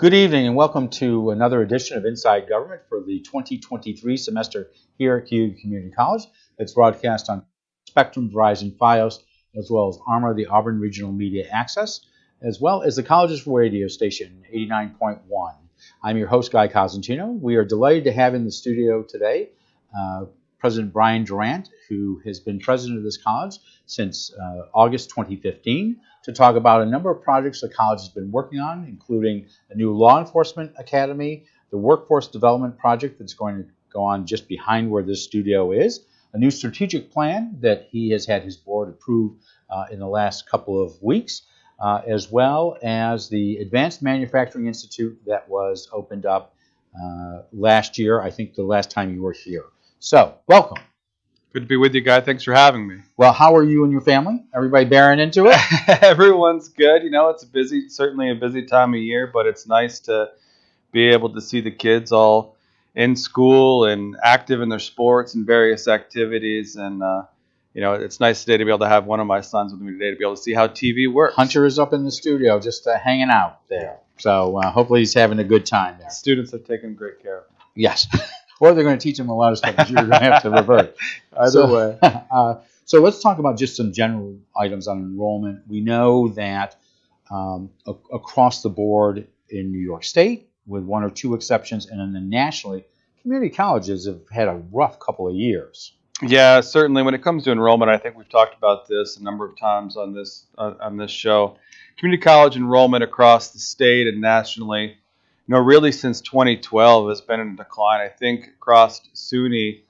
Good evening and welcome to another edition of Inside Government for the 2023 semester here at Cayuga Community College. It's broadcast on Spectrum, Verizon, Fios, as well as ARMA, the Auburn Regional Media Access, as well as the college's radio station, 89.1. I'm your host, Guy Cosentino. We are delighted to have in the studio today President Brian Durant, who has been president of this college since August 2015, to talk about a number of projects the college has been working on, including a new law enforcement academy, the workforce development project that's going to go on just behind where this studio is, a new strategic plan that he has had his board approve in the last couple of weeks, as well as the Advanced Manufacturing Institute that was opened up last year, I think the last time you were here. So, welcome. Good to be with you, Guy. Thanks for having me. Well, how are you and your family? Everybody bearing into it? Everyone's good. You know, it's certainly a busy time of year, but it's nice to be able to see the kids all in school and active in their sports and various activities. And, it's nice today to be able to have one of my sons with me today to be able to see how TV works. Hunter is up in the studio just hanging out there. So, hopefully he's having a good time there. Students have taken great care of him. Yes. Or they're going to teach them a lot of stuff that you're going to have to revert. Either way. So let's talk about just some general items on enrollment. We know that across the board in New York State, with one or two exceptions, and then nationally, community colleges have had a rough couple of years. Yeah, certainly. When it comes to enrollment, I think we've talked about this a number of times on this show. Community college enrollment across the state and nationally, really since 2012 has been in decline. I think across SUNY,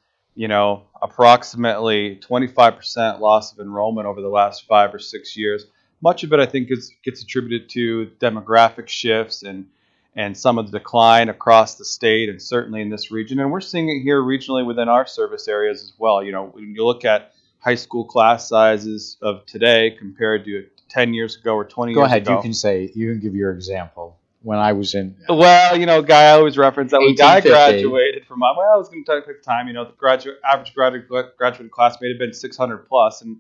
approximately 25% loss of enrollment over the last 5 or 6 years. Much of it, I think, gets attributed to demographic shifts and some of the decline across the state and certainly in this region. And we're seeing it here regionally within our service areas as well. When you look at high school class sizes of today compared to 10 years ago or 20 years ago. Go ahead. You can give your example. When I was in... Well, Guy, I always reference that when Guy 1850. graduated from... I was going to take the time, the average graduate class may have been 600 plus, and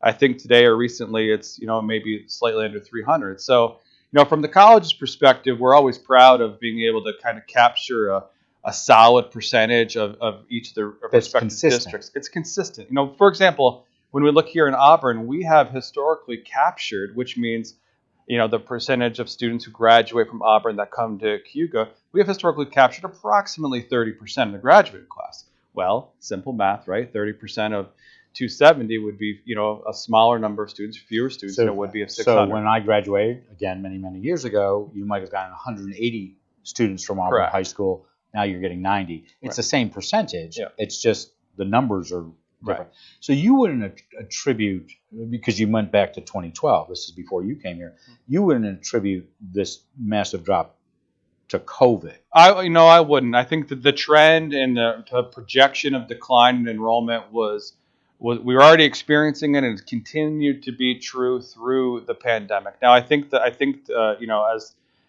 I think today or recently it's, maybe slightly under 300. So, from the college's perspective, we're always proud of being able to kind of capture a solid percentage of each of the respective districts. It's consistent. For example, when we look here in Auburn, we have historically captured, which means... the percentage of students who graduate from Auburn that come to Cayuga, we have historically captured approximately 30% of the graduate class. Well, simple math, right? 30% of 270 would be, a smaller number of students, fewer students than it would be of 600. So when I graduated, again, many, many years ago, you might have gotten 180 students from Auburn Correct. High School. Now you're getting 90. It's Right. the same percentage. Yeah. It's just the numbers are different. Right. So you wouldn't attribute, because you went back to 2012, this is before you came here, you wouldn't attribute this massive drop to COVID. I wouldn't. I think that the trend and the projection of decline in enrollment was we were already experiencing it, and it continued to be true through the pandemic. Now, I think as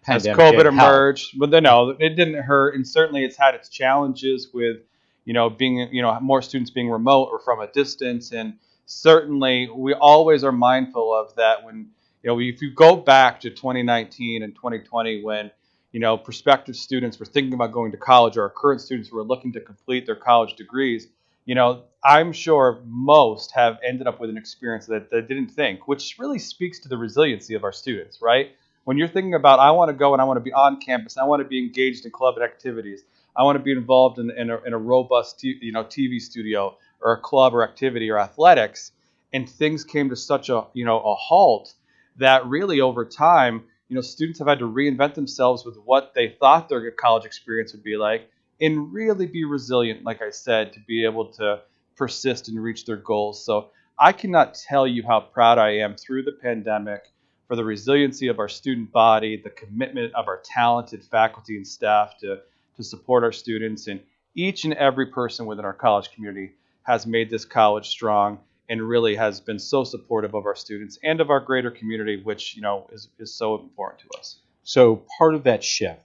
COVID emerged, but no, it didn't hurt, and certainly it's had its challenges with being, more students being remote or from a distance. And certainly we always are mindful of that when, if you go back to 2019 and 2020 when, prospective students were thinking about going to college or our current students who were looking to complete their college degrees, I'm sure most have ended up with an experience that they didn't think, which really speaks to the resiliency of our students, right? When you're thinking about, I want to go and I want to be on campus, I want to be engaged in club activities, I want to be involved in a robust TV studio or a club or activity or athletics, and things came to such a halt that really over time, students have had to reinvent themselves with what they thought their college experience would be like and really be resilient, like I said, to be able to persist and reach their goals. So I cannot tell you how proud I am through the pandemic for the resiliency of our student body, the commitment of our talented faculty and staff to support our students, and each and every person within our college community has made this college strong and really has been so supportive of our students and of our greater community, which is so important to us. So part of that shift,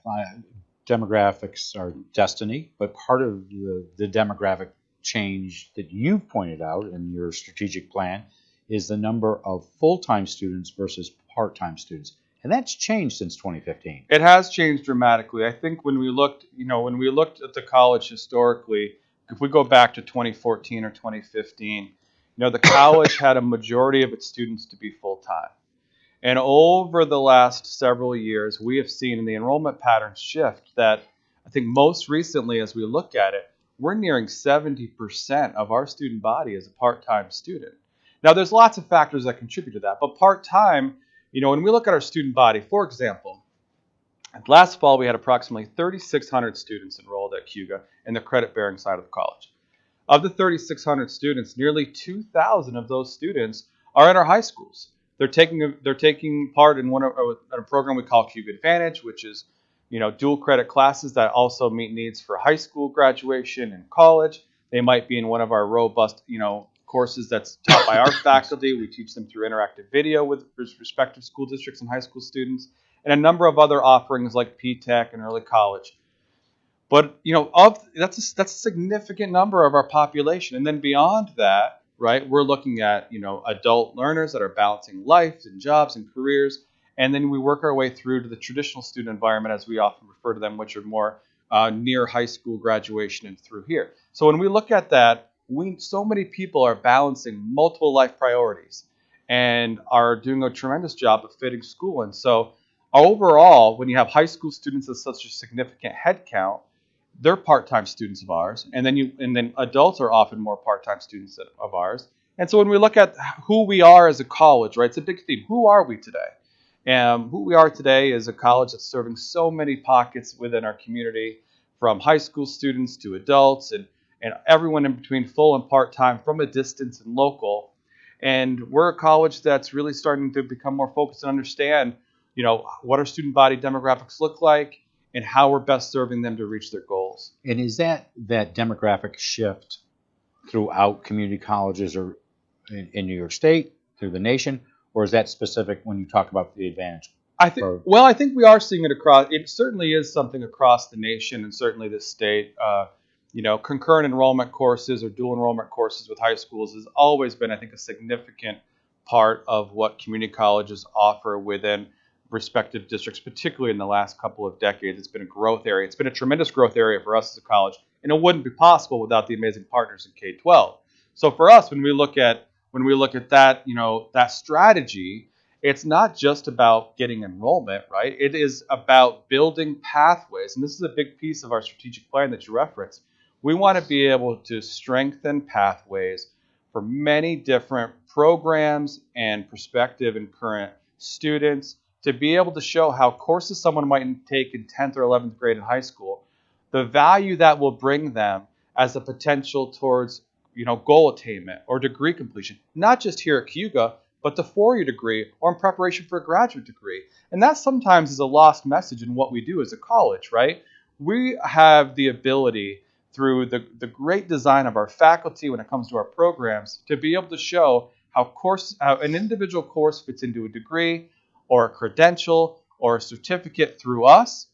demographics are destiny, but part of the demographic change that you've pointed out in your strategic plan is the number of full-time students versus part-time students. And that's changed since 2015. It has changed dramatically. I think when we looked, when we looked at the college historically, if we go back to 2014 or 2015, the college had a majority of its students to be full time. And over the last several years, we have seen the enrollment patterns shift that I think most recently, as we look at it, we're nearing 70% of our student body is a part-time student. Now, there's lots of factors that contribute to that, but part-time, when we look at our student body, for example, last fall we had approximately 3,600 students enrolled at Cayuga in the credit-bearing side of the college. Of the 3,600 students, nearly 2,000 of those students are in our high schools. They're taking part in a program we call Cayuga Advantage, which is dual credit classes that also meet needs for high school graduation and college. They might be in one of our robust courses that's taught by our faculty. We teach them through interactive video with respective school districts and high school students, and a number of other offerings like P-Tech and early college. But that's a significant number of our population, and then beyond that, right, we're looking at adult learners that are balancing life and jobs and careers, and then we work our way through to the traditional student environment, as we often refer to them, which are more near high school graduation and through here. So when we look at that, so many people are balancing multiple life priorities and are doing a tremendous job of fitting school. And so overall, when you have high school students as such a significant head count, they're part-time students of ours, and then adults are often more part-time students of ours. And so when we look at who we are as a college, right, it's a big theme. Who are we today? And who we are today is a college that's serving so many pockets within our community, from high school students to adults and everyone in between, full and part-time, from a distance and local. And we're a college that's really starting to become more focused and understand, what our student body demographics look like and how we're best serving them to reach their goals. And is that demographic shift throughout community colleges or in New York State, through the nation, or is that specific when you talk about the advantage? I think we are seeing it across. It certainly is something across the nation and certainly the state. Concurrent enrollment courses or dual enrollment courses with high schools has always been, I think, a significant part of what community colleges offer within respective districts, particularly in the last couple of decades. It's been a growth area. It's been a tremendous growth area for us as a college, and it wouldn't be possible without the amazing partners in K-12. So for us, when we look at that, that strategy, it's not just about getting enrollment, right? It is about building pathways, and this is a big piece of our strategic plan that you referenced. We want to be able to strengthen pathways for many different programs and prospective and current students to be able to show how courses someone might take in 10th or 11th grade in high school, the value that will bring them as a potential towards goal attainment or degree completion, not just here at Cayuga, but the four-year degree or in preparation for a graduate degree. And that sometimes is a lost message in what we do as a college, right? We have the ability through the great design of our faculty when it comes to our programs to be able to show how an individual course fits into a degree or a credential or a certificate through us,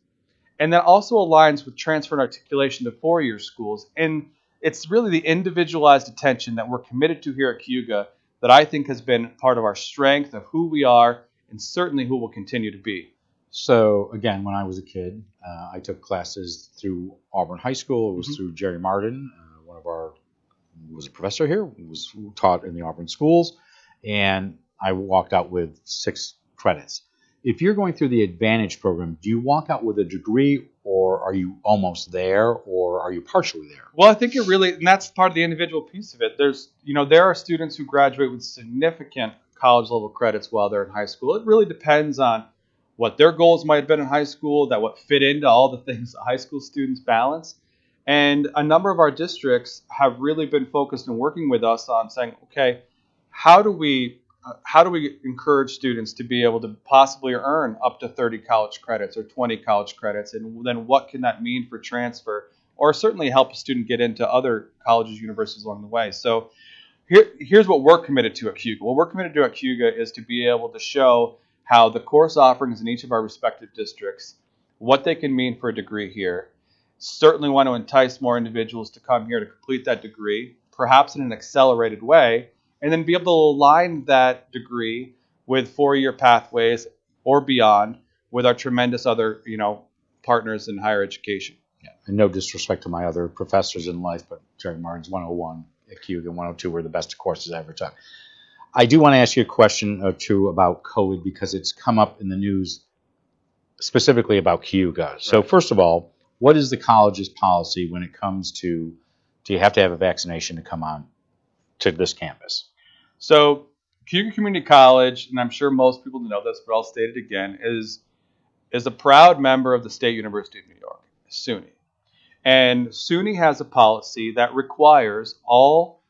and that also aligns with transfer and articulation to four-year schools. And it's really the individualized attention that we're committed to here at Cayuga that I think has been part of our strength of who we are and certainly who we'll continue to be. So again, when I was a kid, I took classes through Auburn High School. It was through Jerry Martin, was a professor here, was taught in the Auburn schools, and I walked out with 6 credits. If you're going through the Advantage program, do you walk out with a degree, or are you almost there, or are you partially there? Well, I think and that's part of the individual piece of it. There are students who graduate with significant college level credits while they're in high school. It really depends on what their goals might have been in high school, what fit into all the things that high school students balance. And a number of our districts have really been focused and working with us on saying, okay, how do we encourage students to be able to possibly earn up to 30 college credits or 20 college credits? And then what can that mean for transfer, or certainly help a student get into other colleges, universities along the way? So here's what we're committed to at Cayuga. What we're committed to at Cayuga is to be able to show how the course offerings in each of our respective districts, what they can mean for a degree here. Certainly want to entice more individuals to come here to complete that degree, perhaps in an accelerated way, and then be able to align that degree with four-year pathways or beyond with our tremendous other, partners in higher education. Yeah. And no disrespect to my other professors in life, but Jerry Martin's 101 at Cayuga and 102 were the best courses I ever took. I do want to ask you a question or two about COVID because it's come up in the news specifically about Cayuga. So Right. first of all, what is the college's policy when it comes to, do you have to have a vaccination to come on to this campus? So Cayuga Community College, and I'm sure most people know this, but I'll state it again, is a proud member of the State University of New York, SUNY. And SUNY has a policy that requires all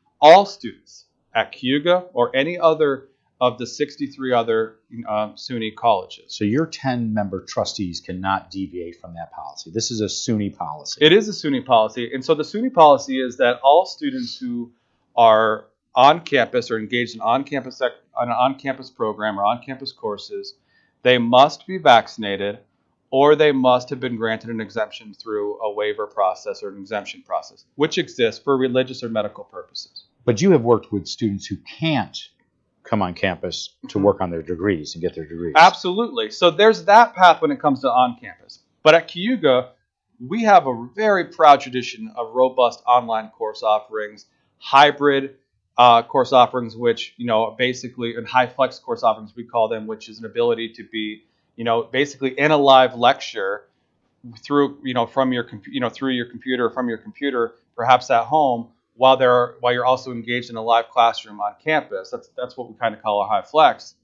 students at Cayuga or any other of the 63 other SUNY colleges. So your 10-member trustees cannot deviate from that policy. This is a SUNY policy. It is a SUNY policy. And so the SUNY policy is that all students who are on campus or engaged in an on-campus program or on-campus courses, they must be vaccinated or they must have been granted an exemption through a waiver process or an exemption process, which exists for religious or medical purposes. But you have worked with students who can't come on campus to work on their degrees and get their degrees. Absolutely. So there's that path when it comes to on-campus. But at Cayuga, we have a very proud tradition of robust online course offerings, hybrid course offerings, which, basically, and high flex course offerings, we call them, which is an ability to be, basically in a live lecture through, from your, through your computer, from your computer, perhaps at home, while you're also engaged in a live classroom on campus. That's what we kind of call a high flex.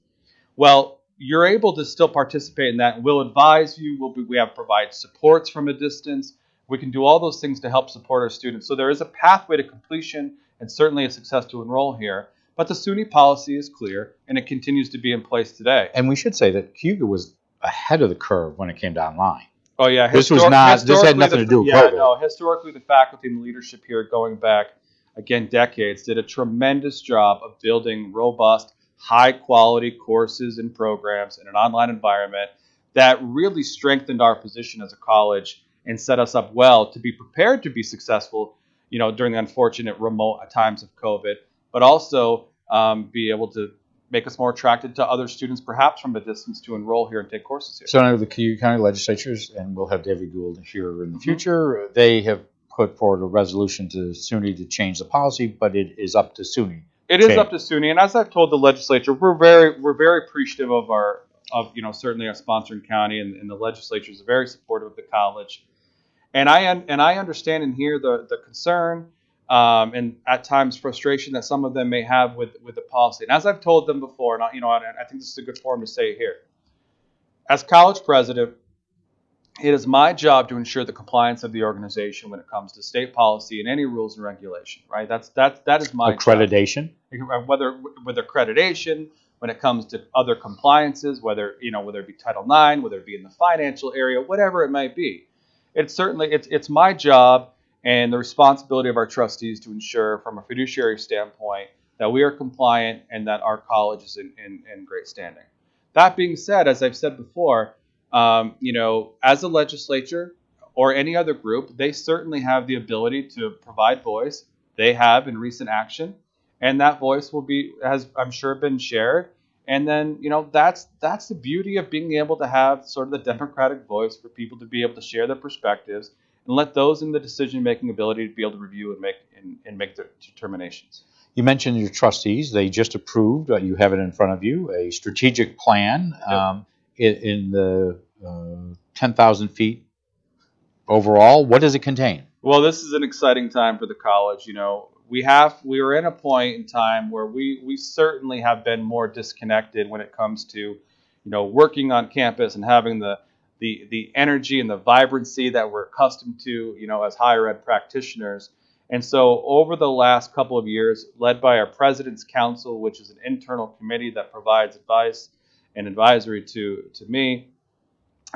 Well, you're able to still participate in that. We'll advise you. We have provide supports from a distance. We can do all those things to help support our students. So there is a pathway to completion and certainly a success to enroll here. But the SUNY policy is clear, and it continues to be in place today. And we should say that Cayuga was ahead of the curve when it came to online. Oh, yeah. This had nothing to do with COVID. No, historically, the faculty and leadership here going back, again, decades, did a tremendous job of building robust, high-quality courses and programs in an online environment that really strengthened our position as a college and set us up well to be prepared to be successful, during the unfortunate remote times of COVID, but also be able to make us more attractive to other students, perhaps from a distance, to enroll here and take courses here. So under the Cayuga County legislatures, and we'll have David Gould here in the future, they have put forward a resolution to SUNY to change the policy, but it is up to SUNY. It is up to SUNY, and as I've told the legislature, we're very appreciative of certainly our sponsoring county, and the legislature is very supportive of the college. And I understand and hear the concern and at times frustration that some of them may have with the policy. And as I've told them before, and I think this is a good forum to say it here, as college president, it is my job to ensure the compliance of the organization when it comes to state policy and any rules and regulation. Right? That is my accreditation. Job. Whether accreditation, when it comes to other compliances, whether it be Title IX, whether it be in the financial area, whatever it might be. It's my job and the responsibility of our trustees to ensure, from a fiduciary standpoint, that we are compliant and that our college is in great standing. That being said, as I've said before, as a legislature or any other group, they certainly have the ability to provide voice. They have in recent action, and that voice has I'm sure been shared. And then, that's the beauty of being able to have sort of the democratic voice for people to be able to share their perspectives and let those in the decision-making ability to be able to review and make their determinations. You mentioned your trustees. They just approved, you have it in front of you, a strategic plan in the 10,000 feet overall. What does it contain? Well, this is an exciting time for the college. We were in a point in time where we certainly have been more disconnected when it comes to, working on campus and having the energy and the vibrancy that we're accustomed to, as higher ed practitioners. And so over the last couple of years, led by our President's Council, which is an internal committee that provides advice and advisory to me,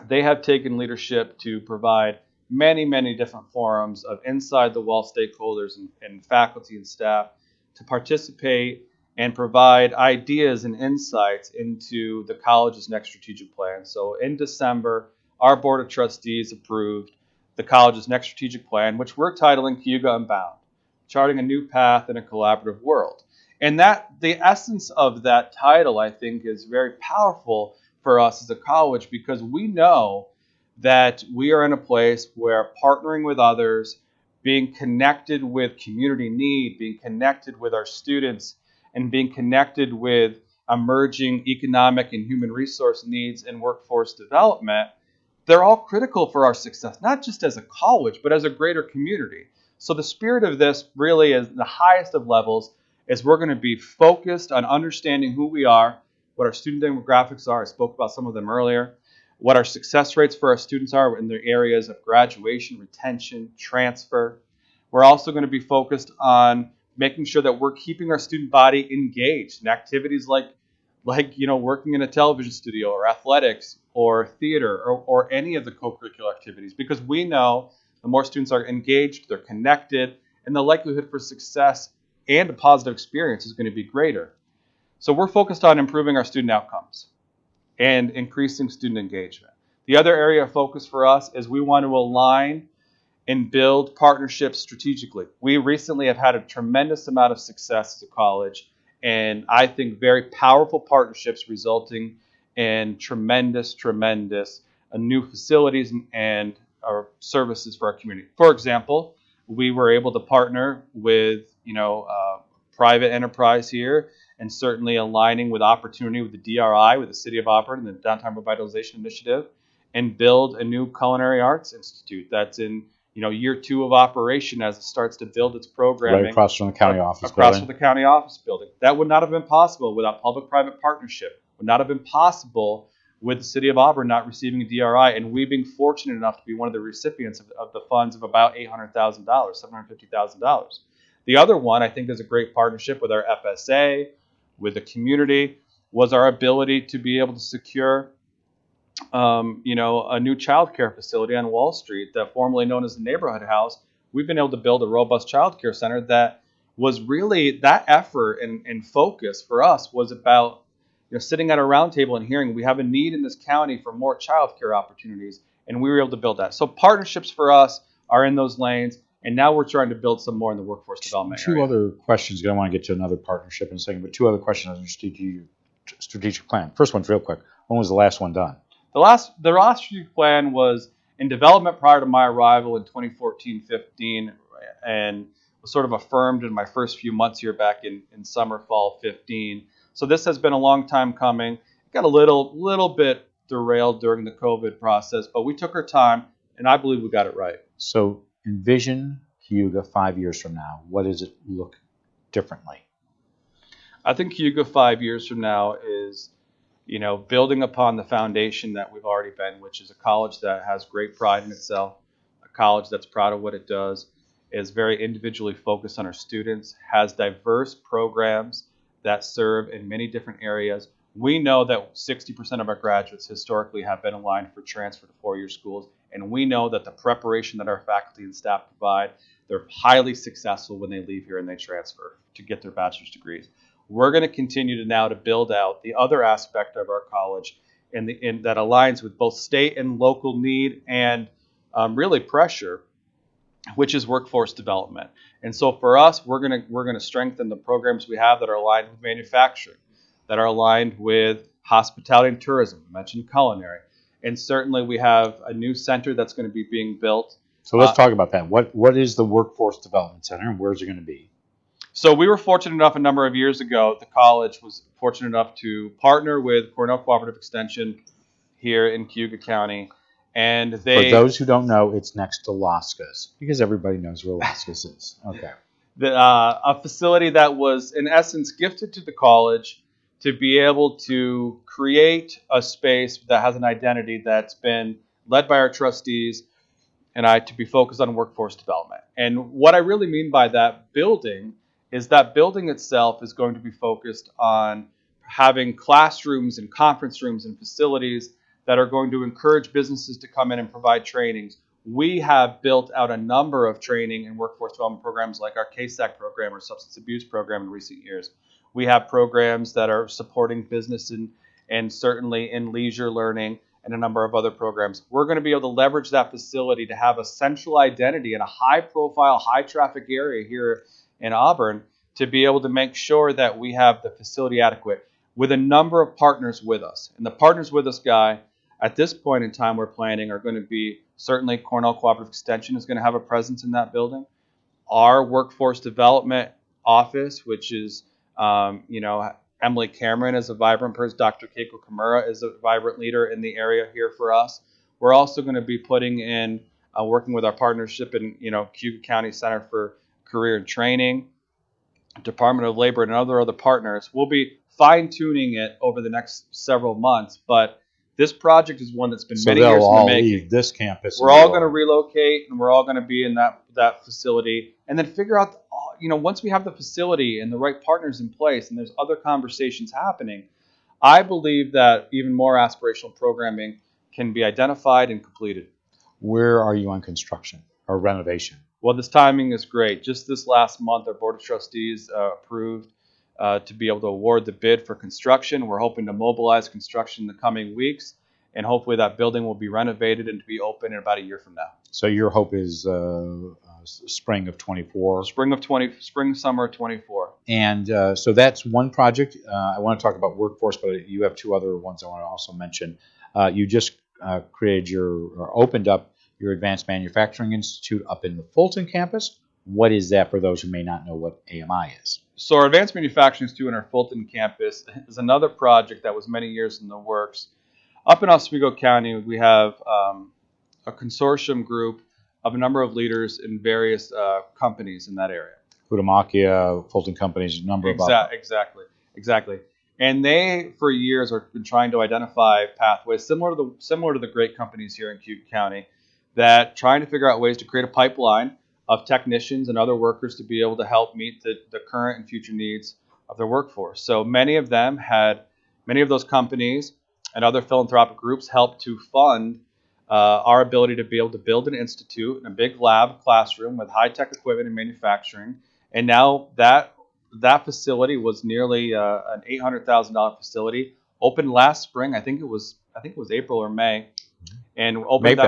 they have taken leadership to provide many, many different forums of inside the wall stakeholders and faculty and staff to participate and provide ideas and insights into the college's next strategic plan. So in December, our Board of Trustees approved the college's next strategic plan, which we're titling Cayuga Unbound, charting a new path in a collaborative world. And the essence of that title, I think, is very powerful for us as a college because we know that we are in a place where partnering with others, being connected with community need, being connected with our students, and being connected with emerging economic and human resource needs and workforce development, they're all critical for our success, not just as a college, but as a greater community. So the spirit of this really is the highest of levels is we're going to be focused on understanding who we are, what our student demographics are. I spoke about some of them earlier. What our success rates for our students are in the areas of graduation, retention, transfer. We're also going to be focused on making sure that we're keeping our student body engaged in activities like working in a television studio or athletics or theater or any of the co-curricular activities, because we know the more students are engaged, they're connected, and the likelihood for success and a positive experience is going to be greater. So we're focused on improving our student outcomes and increasing student engagement. The other area of focus for us is we want to align and build partnerships strategically. We recently have had a tremendous amount of success as a college, and I think very powerful partnerships resulting in tremendous new facilities and our services for our community. For example, we were able to partner with private enterprise here, and certainly aligning with opportunity with the DRI, with the City of Auburn and the Downtown Revitalization Initiative, and build a new culinary arts institute that's in year 2 of operation as it starts to build its programming. Right across from the county office across building. from the county office building. That would not have been possible without public-private partnership. Would not have been possible with the City of Auburn not receiving a DRI, and we being fortunate enough to be one of the recipients of the funds of about $800,000, $750,000. The other one, I think, is a great partnership with our FSA, with the community, was our ability to be able to secure a new child care facility on Wall Street that formerly known as the Neighborhood House. We've been able to build a robust child care center that was really, that effort and focus for us was about sitting at a round table and hearing we have a need in this county for more child care opportunities, and we were able to build that. So partnerships for us are in those lanes, and now we're trying to build some more in the workforce development area. Two other questions. I want to get to another partnership in a second, but two other questions on your strategic plan. First one's real quick. When was the last one done? The last strategic plan was in development prior to my arrival in 2014-15, and was sort of affirmed in my first few months here back in summer, fall 15. So this has been a long time coming. It got a little bit derailed during the COVID process, but we took our time, and I believe we got it right. So envision Cayuga 5 years from now. What does it look differently? I think Cayuga 5 years from now is building upon the foundation that we've already been, which is a college that has great pride in itself, a college that's proud of what it does, is very individually focused on our students, has diverse programs that serve in many different areas. We know that 60% of our graduates historically have been aligned for transfer to four-year schools, and we know that the preparation that our faculty and staff provide, they're highly successful when they leave here and they transfer to get their bachelor's degrees. We're going to continue to build out the other aspect of our college and that aligns with both state and local need and really pressure, which is workforce development. And so for us, we're going to strengthen the programs we have that are aligned with manufacturing, that are aligned with hospitality and tourism. I mentioned culinary. And certainly we have a new center that's going to be being built. So let's talk about that. What is the Workforce Development Center, and where is it going to be? So we were fortunate enough a number of years ago, the college was fortunate enough to partner with Cornell Cooperative Extension here in Cayuga County. And For those who don't know, it's next to Lascas, because everybody knows where Lascas is. Okay. A facility that was, in essence, gifted to the college to be able to create a space that has an identity that's been led by our trustees and I to be focused on workforce development. And what I really mean by that building is that building itself is going to be focused on having classrooms and conference rooms and facilities that are going to encourage businesses to come in and provide trainings. We have built out a number of training and workforce development programs like our KSAC program or substance abuse program in recent years. We have programs that are supporting business and certainly in leisure learning and a number of other programs. We're going to be able to leverage that facility to have a central identity in a high-profile, high-traffic area here in Auburn to be able to make sure that we have the facility adequate. with a number of partners with us. And the partners with us, Guy, at this point in time we're planning are going to be certainly Cornell Cooperative Extension is going to have a presence in that building. Our workforce development office, which is, Emily Cameron is a vibrant person. Dr. Keiko Kimura is a vibrant leader in the area here for us. We're also going to be putting in, working with our partnership in, Cayuga County Center for Career and Training, Department of Labor, and other partners. We'll be fine-tuning it over the next several months, but this project is one that's been many years in the making. So they'll all leave this campus. We're all going to relocate, and we're all going to be in that facility, and then figure out, once we have the facility and the right partners in place, and there's other conversations happening, I believe that even more aspirational programming can be identified and completed. Where are you on construction or renovation? Well, this timing is great. Just this last month, our Board of Trustees approved to be able to award the bid for construction. We're hoping to mobilize construction in the coming weeks, and hopefully that building will be renovated and to be open in about a year from now. So your hope is spring of 24? Spring, summer 24. And so that's one project. I want to talk about workforce, but you have two other ones I want to also mention. You just opened up your Advanced Manufacturing Institute up in the Fulton campus. What is that for those who may not know what AMI is? So our Advanced Manufacturing Institute on our Fulton campus is another project that was many years in the works. Up in Oswego County, we have a consortium group of a number of leaders in various companies in that area. Huhtamachia, Fulton Companies, a number of Exactly. And they, for years, have been trying to identify pathways similar to the great companies here in Cayuga County, that trying to figure out ways to create a pipeline of technicians and other workers to be able to help meet the current and future needs of their workforce. So many of those companies and other philanthropic groups helped to fund our ability to be able to build an institute and a big lab classroom with high-tech equipment and manufacturing. And now that facility was nearly an $800,000 facility. Opened last spring. I think it was April or May, and opened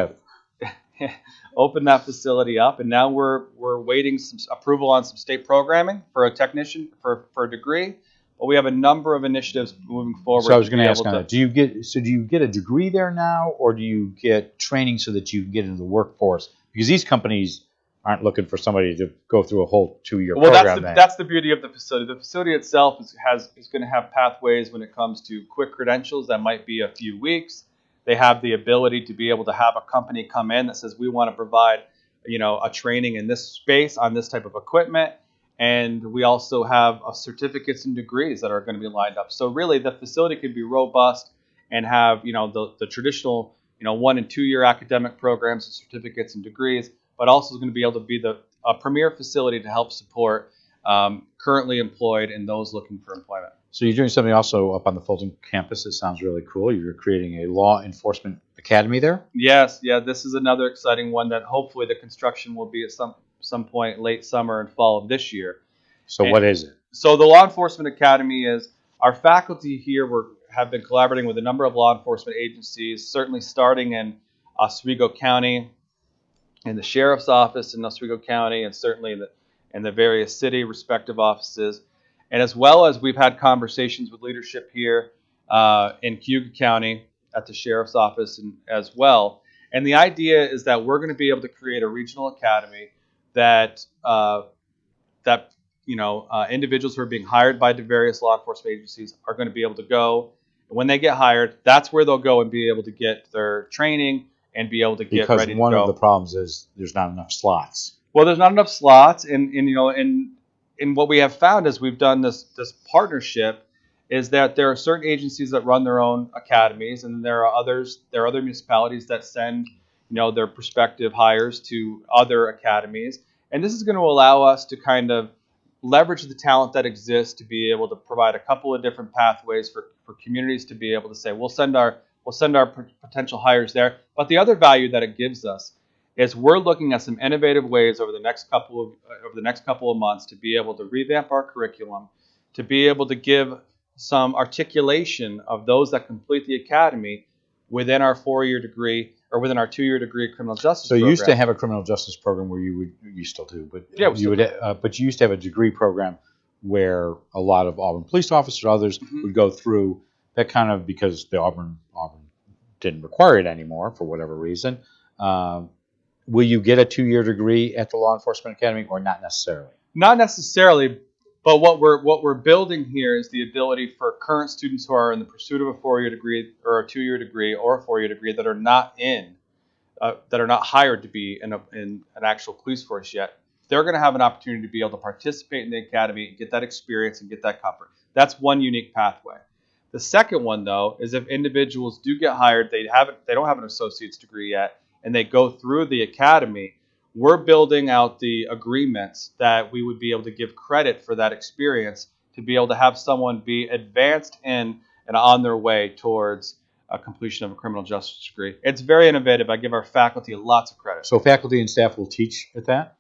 that facility up. And now we're waiting some approval on some state programming for a technician for a degree. But we have a number of initiatives moving forward. So I was going to ask on that. Do you get a degree there now, or do you get training so that you can get into the workforce? Because these companies aren't looking for somebody to go through a whole 2-year program. Well, that's the beauty of the facility. The facility itself is going to have pathways when it comes to quick credentials that might be a few weeks. They have the ability to be able to have a company come in that says, we want to provide, a training in this space on this type of equipment. And we also have certificates and degrees that are going to be lined up. So really, the facility could be robust and have, the traditional, 1- and 2-year academic programs and certificates and degrees, but also is going to be able to be a premier facility to help support currently employed and those looking for employment. So you're doing something also up on the Fulton campus that sounds really cool. You're creating a law enforcement academy there? Yes. Yeah, this is another exciting one that hopefully the construction will be at some point late summer and fall of this year. So what is it? So the Law Enforcement Academy is our faculty here have been collaborating with a number of law enforcement agencies, certainly starting in Oswego County, in the Sheriff's Office in Oswego County, and certainly in the various city respective offices. And as well as we've had conversations with leadership here in Cayuga County at the Sheriff's Office as well. And the idea is that we're going to be able to create a regional academy that individuals who are being hired by the various law enforcement agencies are going to be able to go. And when they get hired, that's where they'll go and be able to get their training and be able to get ready to go. Because one of the problems is there's not enough slots. Well, there's not enough slots, and what we have found as we've done this partnership is that there are certain agencies that run their own academies, and there are other municipalities that send their prospective hires to other academies. And this is going to allow us to kind of leverage the talent that exists to be able to provide a couple of different pathways for communities to be able to say, we'll send our potential hires there. But the other value that it gives us is we're looking at some innovative ways over the next couple of months to be able to revamp our curriculum, to be able to give some articulation of those that complete the academy within our 4-year degree or within our 2-year degree criminal justice program. So you used to have a criminal justice program where you still do, but yeah, you used to have a degree program where a lot of Auburn police officers, others would go through that kind of, because the Auburn didn't require it anymore for whatever reason. Will you get a 2-year degree at the Law Enforcement Academy, or not necessarily? Not necessarily, but what we're building here is the ability for current students who are in the pursuit of a 4-year degree or a 2-year degree or a 4-year degree that are not hired to be in an actual police force yet. They're going to have an opportunity to be able to participate in the academy, get that experience, and get that comfort. That's one unique pathway. The second one, though, is if individuals do get hired, they don't have an associate's degree yet, and they go through the academy, we're building out the agreements that we would be able to give credit for that experience to be able to have someone be advanced in and on their way towards a completion of a criminal justice degree. It's very innovative. I give our faculty lots of credit. So faculty and staff will teach at that?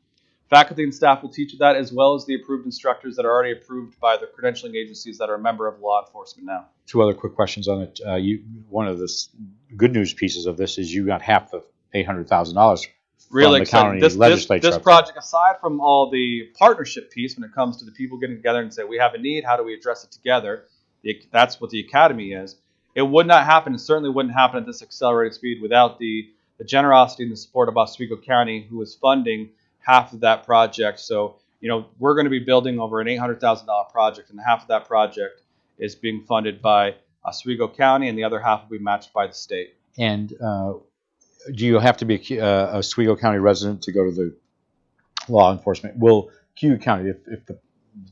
Faculty and staff will teach that, as well as the approved instructors that are already approved by the credentialing agencies that are a member of law enforcement now. 2 other quick questions on it. One of the good news pieces of this is you got half the $800,000 really from the county legislature. This project, aside from all the partnership piece when it comes to the people getting together and say, we have a need, how do we address it together? That's what the academy is. It would not happen, and certainly wouldn't happen at this accelerated speed without the generosity and the support of Oswego County, who is funding half of that project. So, we're going to be building over an $800,000 project, and half of that project is being funded by Oswego County, and the other half will be matched by the state. And do you have to be a Oswego County resident to go to the law enforcement? Will Cayuga County, if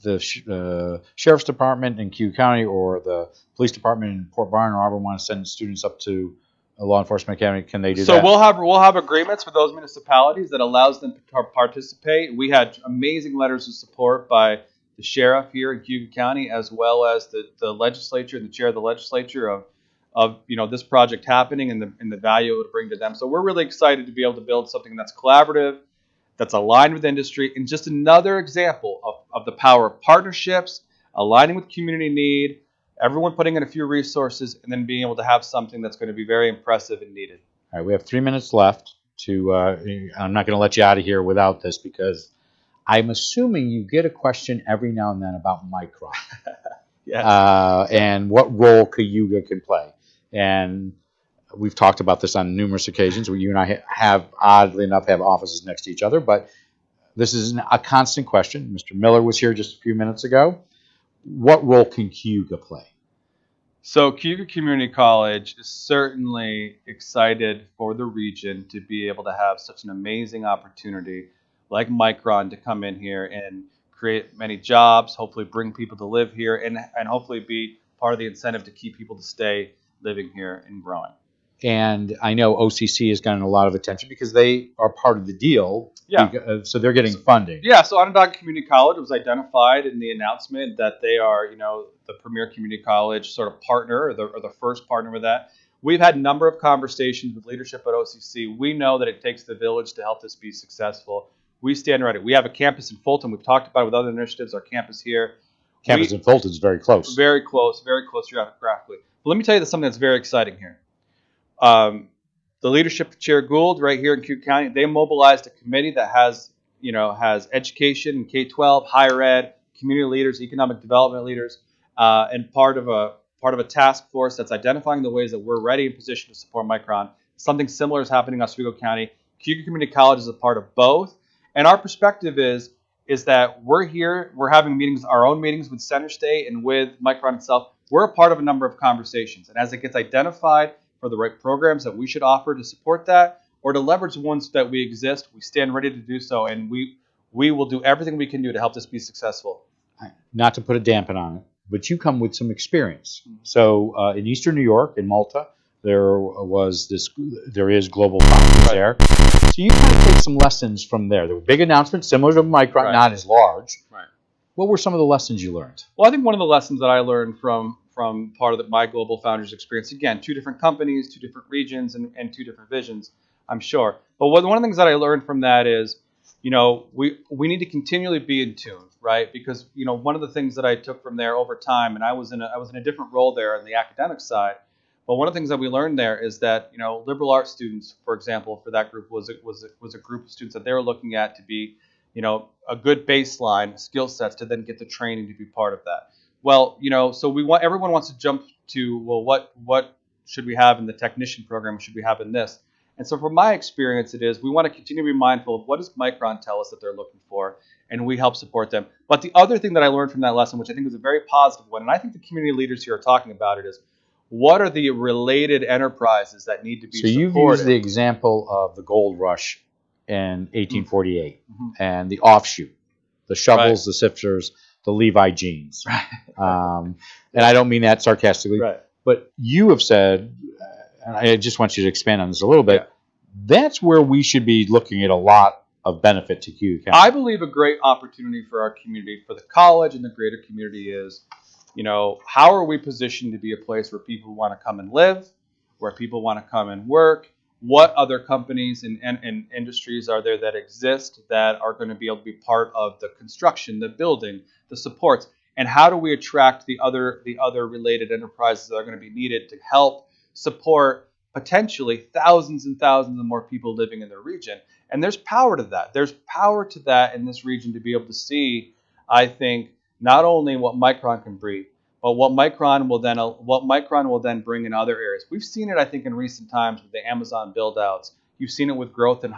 the sheriff's department in Cayuga County or the police department in Port Barn or Auburn want to send students up to a law enforcement academy, can they do that? So we'll have agreements with those municipalities that allows them to participate. We had amazing letters of support by the sheriff here in Cayuga County, as well as the legislature and the chair of the legislature of this project happening and the value it would bring to them. So we're really excited to be able to build something that's collaborative, that's aligned with industry, and just another example of the power of partnerships, aligning with community need, everyone putting in a few resources, and then being able to have something that's going to be very impressive and needed. All right, we have 3 minutes left. I'm not going to let you out of here without this, because I'm assuming you get a question every now and then about Micron. Yes. And what role Cayuga can play. And we've talked about this on numerous occasions where you and I have, oddly enough, have offices next to each other. But this is a constant question. Mr. Miller was here just a few minutes ago. What role can Cayuga play? So Cayuga Community College is certainly excited for the region to be able to have such an amazing opportunity like Micron to come in here and create many jobs, hopefully bring people to live here, and hopefully be part of the incentive to keep people to stay living here and growing. And I know OCC has gotten a lot of attention because they are part of the deal. Yeah. So they're getting funding. Yeah, so Onondaga Community College was identified in the announcement that they are, the premier community college sort of partner, or the first partner with that. We've had a number of conversations with leadership at OCC. We know that it takes the village to help this be successful. We stand ready. We have a campus in Fulton. We've talked about it with other initiatives. Our campus here. Campus in Fulton is very close. Very close geographically. But let me tell you something that's very exciting here. The leadership of Chair Gould right here in Cayuga County, they mobilized a committee that has education, K-12, higher ed, community leaders, economic development leaders, and part of a task force that's identifying the ways that we're ready and positioned to support Micron. Something similar is happening in Oswego County. Cayuga Community College is a part of both, and our perspective is that we're here, we're having meetings, our own meetings with Center State and with Micron itself. We're a part of a number of conversations, and as it gets identified for the right programs that we should offer to support that, or to leverage the ones that we exist, we stand ready to do so, and we will do everything we can do to help this be successful. Not to put a dampen on it, but you come with some experience. So in Eastern New York, in Malta, there is Global Foundries there. So you kind of take some lessons from there. There were big announcements, similar to Micron, not as large. Right. What were some of the lessons you learned? Well, I think one of the lessons that I learned from part of my Global Founders experience, again, 2 different companies, 2 different regions, and 2 different visions, I'm sure. But one of the things that I learned from that is, we need to continually be in tune, right? Because, one of the things that I took from there over time, and I was in a different role there on the academic side, but one of the things that we learned there is that, liberal arts students, for example, for that group was a group of students that they were looking at to be, a good baseline skill sets to then get the training to be part of that. Well, so everyone wants to jump to, well, what should we have in the technician program? Should we have in this? And so from my experience, it is we want to continue to be mindful of what does Micron tell us that they're looking for, and we help support them. But the other thing that I learned from that lesson, which I think is a very positive one, and I think the community leaders here are talking about it, is what are the related enterprises that need to be supported? So you've used the example of the gold rush in 1848 and the offshoot, the shovels, the sifters, the Levi jeans. And I don't mean that sarcastically, but you have said, and I just want you to expand on this a little bit, that's where we should be looking at a lot of benefit to Cayuga County. I believe a great opportunity for our community, for the college and the greater community is, how are we positioned to be a place where people want to come and live, where people want to come and work? What other companies and industries are there that exist that are going to be able to be part of the construction, the building, the supports? And how do we attract the other related enterprises that are going to be needed to help support potentially thousands and thousands of more people living in the region? And there's power to that. There's power to that in this region to be able to see, I think, not only what Micron can bring, but what Micron will then bring in other areas. We've seen it, I think, in recent times with the Amazon build-outs. You've seen it with growth in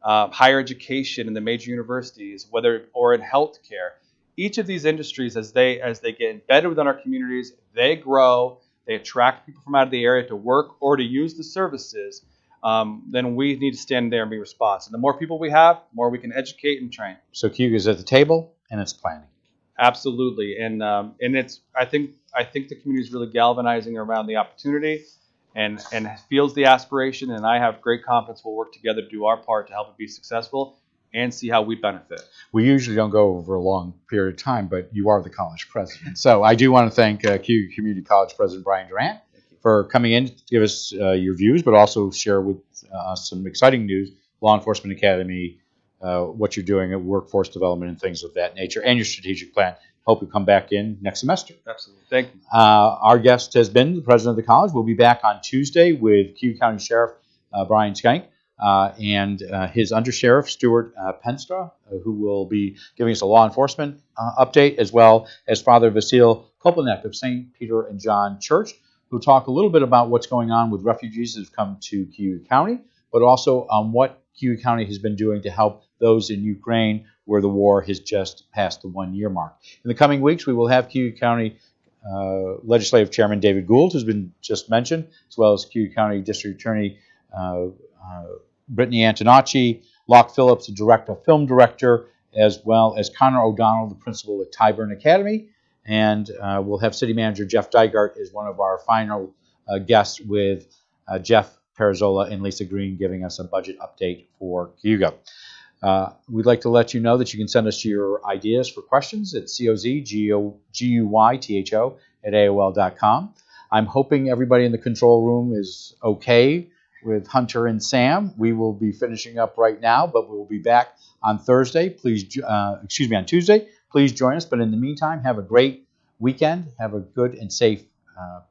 higher education in the major universities, or in healthcare. Each of these industries, as they get embedded within our communities, they grow. They attract people from out of the area to work or to use the services. Then we need to stand there and be responsive. The more people we have, the more we can educate and train. So Cayuga is at the table, and it's planning. Absolutely, and it's I think the community is really galvanizing around the opportunity, and feels the aspiration. And I have great confidence we'll work together to do our part to help it be successful and see how we benefit. We usually don't go over a long period of time, but you are the college president. So I do want to thank Cayuga Community College President Brian Durant for coming in to give us your views, but also share with us some exciting news, Law Enforcement Academy, what you're doing at workforce development and things of that nature, and your strategic plan. Hope you come back in next semester. Absolutely. Thank you. Our guest has been the president of the college. We'll be back on Tuesday with Cayuga County Sheriff Brian Skank and his undersheriff, Stuart Penstra, who will be giving us a law enforcement update, as well as Father Vasil Kopanek of St. Peter and John Church, who'll talk a little bit about what's going on with refugees that have come to Cayuga County, but also what Cayuga County has been doing to help those in Ukraine where the war has just passed the 1-year mark. In the coming weeks, we will have Cayuga County Legislative Chairman David Gould, who's been just mentioned, as well as Cayuga County District Attorney Brittany Antonacci, Locke Phillips, the film director, as well as Connor O'Donnell, the principal at Tyburn Academy. And we'll have City Manager Jeff Dygart as one of our final guests, with Jeff Parazola and Lisa Green giving us a budget update for Cayuga. We'd like to let you know that you can send us your ideas for questions at cozguytho@aol.com. I'm hoping everybody in the control room is okay with Hunter and Sam. We will be finishing up right now, but we'll be back on Thursday. On Tuesday. Please join us. But in the meantime, have a great weekend. Have a good and safe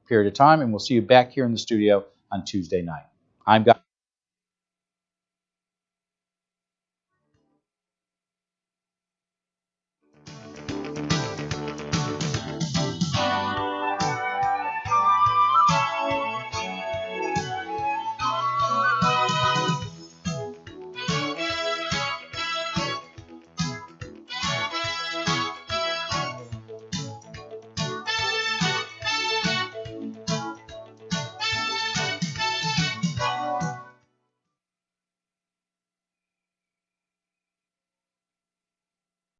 period of time, and we'll see you back here in the studio on Tuesday night. I'm Guy.